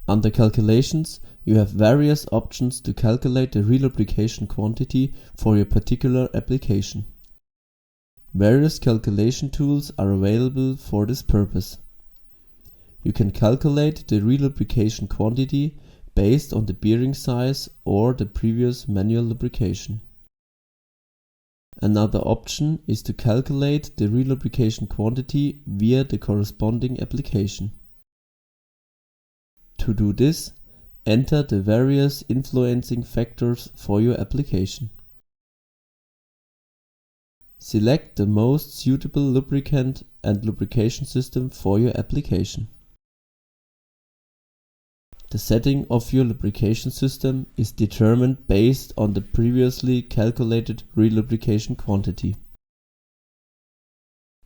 Under Calculations, you have various options to calculate the relubrication quantity for your particular application. Various calculation tools are available for this purpose. You can calculate the relubrication quantity based on the bearing size or the previous manual lubrication. Another option is to calculate the relubrication quantity via the corresponding application. To do this, enter the various influencing factors for your application. Select the most suitable lubricant and lubrication system for your application. The setting of your lubrication system is determined based on the previously calculated relubrication quantity.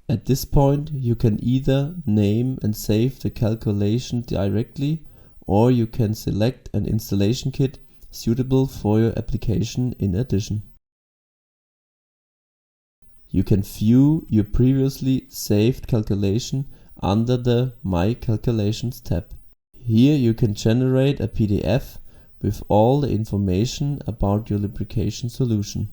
At this point, you can either name and save the calculation directly, or you can select an installation kit suitable for your application in addition. You can view your previously saved calculation under the My Calculations tab. Here you can generate a PDF with all the information about your lubrication solution.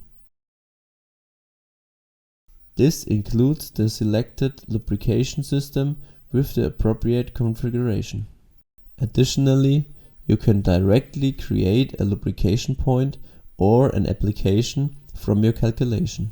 This includes the selected lubrication system with the appropriate configuration. Additionally, you can directly create a lubrication point or an application from your calculation.